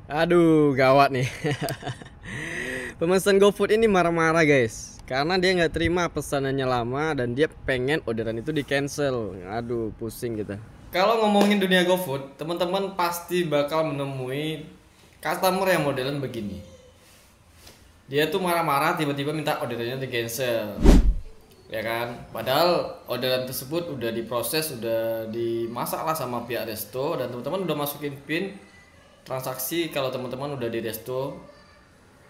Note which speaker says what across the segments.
Speaker 1: Aduh, gawat nih. Pemesan GoFood ini marah-marah guys, karena dia nggak terima pesanannya lama dan dia pengen orderan itu di cancel. Aduh, pusing kita. Kalau ngomongin dunia GoFood, teman-teman pasti bakal menemui customer yang modelan begini. Dia tuh marah-marah tiba-tiba minta orderannya di cancel, ya kan? Padahal orderan tersebut udah diproses, udah dimasak lah sama pihak resto dan teman-teman udah masukin pin transaksi kalau teman-teman udah di resto.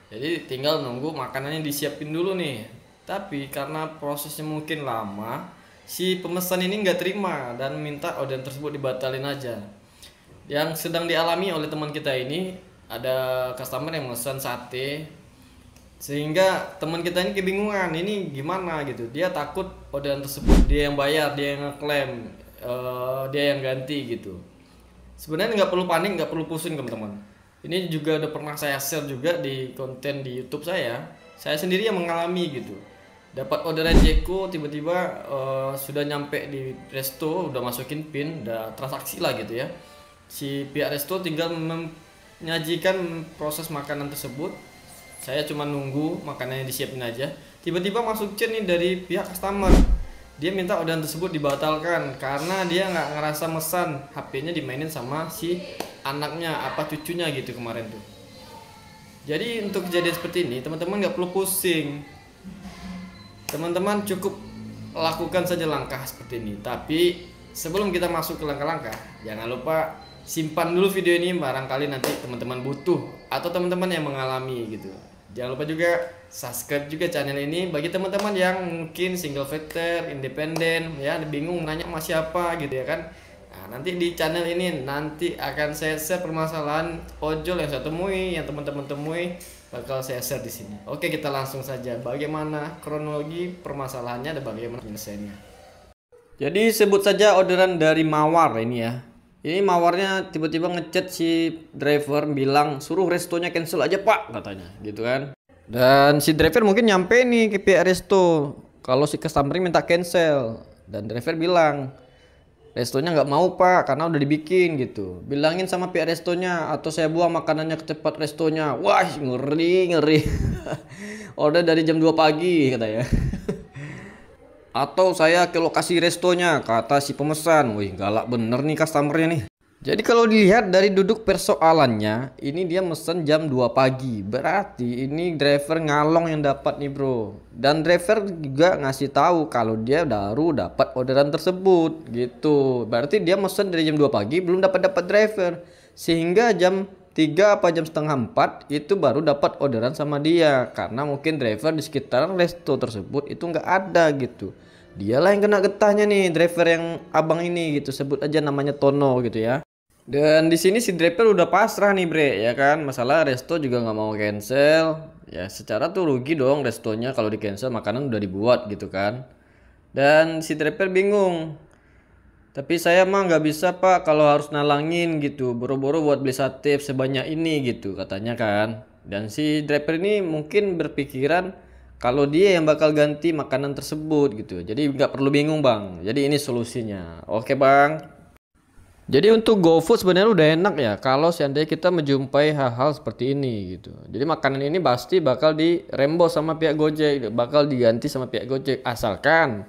Speaker 1: Jadi tinggal nunggu makanannya disiapin dulu nih. Tapi karena prosesnya mungkin lama, si pemesan ini nggak terima dan minta orderan tersebut dibatalin aja. Yang sedang dialami oleh teman kita ini, ada customer yang memesan sate, sehingga teman kita ini kebingungan ini gimana gitu. Dia takut orderan tersebut dia yang bayar, dia yang ngeklaim, dia yang ganti gitu. Sebenarnya nggak perlu panik, nggak perlu pusing teman-teman. Ini juga udah pernah saya share juga di konten di YouTube saya. Saya sendiri yang mengalami gitu. Dapat orderan Jeko tiba-tiba sudah nyampe di resto, udah masukin pin, udah transaksi lah gitu ya. Si pihak resto tinggal menyajikan proses makanan tersebut. Saya cuma nunggu makanannya disiapin aja. Tiba-tiba masuk chat nih dari pihak customer. Dia minta orderan tersebut dibatalkan karena dia nggak ngerasa mesan, HP-nya dimainin sama si anaknya apa cucunya gitu kemarin tuh. Jadi untuk kejadian seperti ini teman-teman nggak perlu pusing. Teman-teman cukup lakukan saja langkah seperti ini. Tapi sebelum kita masuk ke langkah-langkah, jangan lupa simpan dulu video ini, barangkali nanti teman-teman butuh atau teman-teman yang mengalami gitu. Jangan lupa juga subscribe juga channel ini bagi teman-teman yang mungkin single factor, independen, ya bingung nanya sama siapa gitu ya kan. Nah, nanti di channel ini nanti akan saya share permasalahan ojol yang saya temui, yang teman-teman temui bakal saya share di sini. Oke, kita langsung saja. Bagaimana kronologi permasalahannya dan bagaimana penyelesaiannya. Jadi sebut saja orderan dari Mawar ini ya. Ini Mawarnya tiba-tiba ngechat si driver bilang suruh restonya cancel aja pak katanya gitu kan. Dan si driver mungkin nyampe nih ke pihak resto kalau si customer minta cancel. Dan driver bilang restonya nggak mau pak karena udah dibikin gitu. Bilangin sama pihak restonya atau saya buang makanannya ke tempat restonya. Wah ngeri ngeri. Order dari jam 2 pagi katanya. Atau saya ke lokasi restonya kata si pemesan. Wih galak bener nih customernya nih. Jadi kalau dilihat dari duduk persoalannya, ini dia mesen jam 2 pagi. Berarti ini driver ngalong yang dapat nih bro. Dan driver juga ngasih tahu kalau dia baru dapat orderan tersebut gitu. Berarti dia mesen dari jam 2 pagi belum dapat driver. Sehingga jam 3 apa jam setengah 4 itu baru dapat orderan sama dia. Karena mungkin driver di sekitaran resto tersebut itu nggak ada gitu. Dialah yang kena getahnya nih, driver yang abang ini gitu, sebut aja namanya Tono gitu ya. Dan di sini si driver udah pasrah nih bre, ya kan? Masalah resto juga nggak mau cancel, ya secara tuh rugi dong restonya kalau di cancel makanan udah dibuat gitu kan. Dan si driver bingung. Tapi saya mah nggak bisa pak kalau harus nalangin gitu, boro-boro buat beli sate sebanyak ini gitu katanya kan. Dan si driver ini mungkin berpikiran kalau dia yang bakal ganti makanan tersebut gitu. Jadi nggak perlu bingung bang. Jadi ini solusinya. Oke bang. Jadi untuk GoFood sebenarnya udah enak ya kalau seandainya kita menjumpai hal-hal seperti ini gitu. Jadi makanan ini pasti bakal dirembos sama pihak Gojek, bakal diganti sama pihak Gojek asalkan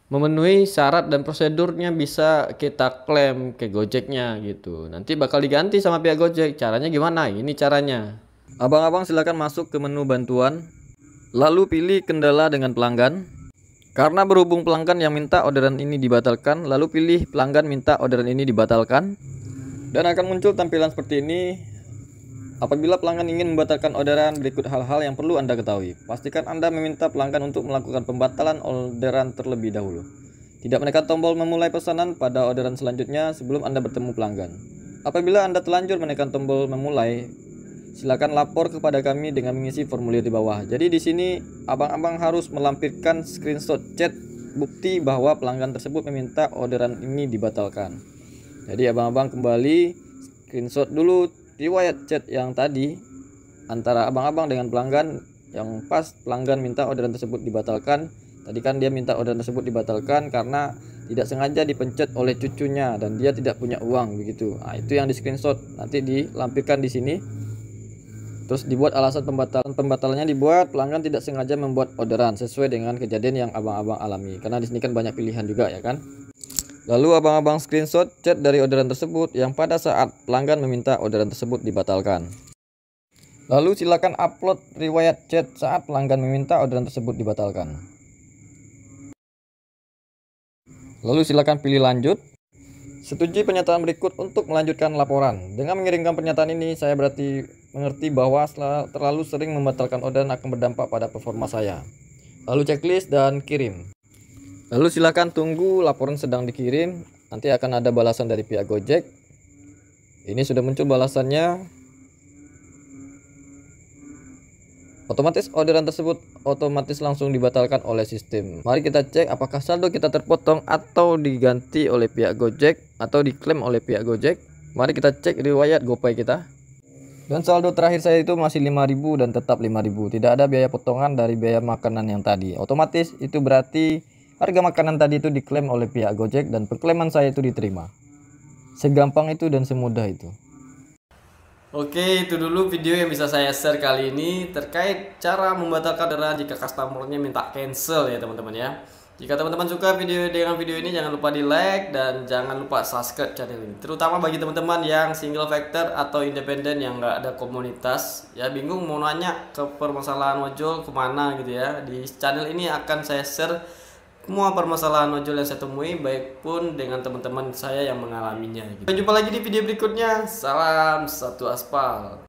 Speaker 1: memenuhi syarat dan prosedurnya bisa kita klaim ke Gojeknya gitu. Nanti bakal diganti sama pihak Gojek. Caranya gimana? Ini caranya. Abang-abang silakan masuk ke menu bantuan. Lalu pilih kendala dengan pelanggan. Karena berhubung pelanggan yang minta orderan ini dibatalkan, lalu pilih pelanggan minta orderan ini dibatalkan. Dan akan muncul tampilan seperti ini. Apabila pelanggan ingin membatalkan orderan, berikut hal-hal yang perlu Anda ketahui. Pastikan Anda meminta pelanggan untuk melakukan pembatalan orderan terlebih dahulu. Tidak menekan tombol memulai pesanan pada orderan selanjutnya sebelum Anda bertemu pelanggan. Apabila Anda telanjur menekan tombol memulai, silakan lapor kepada kami dengan mengisi formulir di bawah. Jadi di sini abang-abang harus melampirkan screenshot chat bukti bahwa pelanggan tersebut meminta orderan ini dibatalkan. Jadi abang-abang kembali screenshot dulu riwayat chat yang tadi antara abang-abang dengan pelanggan yang pas pelanggan minta orderan tersebut dibatalkan. Tadi kan dia minta orderan tersebut dibatalkan karena
Speaker 2: tidak sengaja dipencet oleh cucunya dan dia tidak punya uang begitu. Nah, itu yang di screenshot, nanti dilampirkan di sini. Terus dibuat alasan pembatalannya dibuat pelanggan tidak sengaja membuat orderan sesuai dengan kejadian yang abang-abang alami. Karena di sini kan banyak pilihan juga ya kan. Lalu abang-abang screenshot chat dari orderan tersebut yang pada saat pelanggan meminta orderan tersebut dibatalkan. Lalu silakan upload riwayat chat saat pelanggan meminta orderan tersebut dibatalkan. Lalu silakan pilih lanjut. Setujui pernyataan berikut untuk melanjutkan laporan. Dengan mengirimkan pernyataan ini, saya berarti mengerti bahwa terlalu sering membatalkan orderan akan berdampak pada performa saya. Lalu checklist dan kirim. Lalu silakan tunggu laporan sedang dikirim. Nanti akan ada balasan dari pihak Gojek. Ini sudah muncul balasannya. Otomatis orderan tersebut otomatis langsung dibatalkan oleh sistem. Mari kita cek apakah saldo kita terpotong atau diganti oleh pihak Gojek atau diklaim oleh pihak Gojek. Mari kita cek riwayat GoPay kita. Dan saldo terakhir saya itu masih 5.000 dan tetap 5.000. Tidak ada biaya potongan dari biaya makanan yang tadi. Otomatis itu berarti harga makanan tadi itu diklaim oleh pihak Gojek dan penglaiman saya itu diterima. Segampang itu dan semudah itu.
Speaker 1: Oke, itu dulu video yang bisa saya share kali ini terkait cara membatalkan orderan jika customernya minta cancel ya teman-teman ya. Jika teman-teman suka dengan video ini, jangan lupa di like dan jangan lupa subscribe channel ini. Terutama bagi teman-teman yang single factor atau independen yang nggak ada komunitas, ya bingung mau nanya ke permasalahan ojol kemana gitu ya. Di channel ini akan saya share semua permasalahan ojol yang saya temui, baik pun dengan teman-teman saya yang mengalaminya gitu. Sampai jumpa lagi di video berikutnya. Salam satu aspal.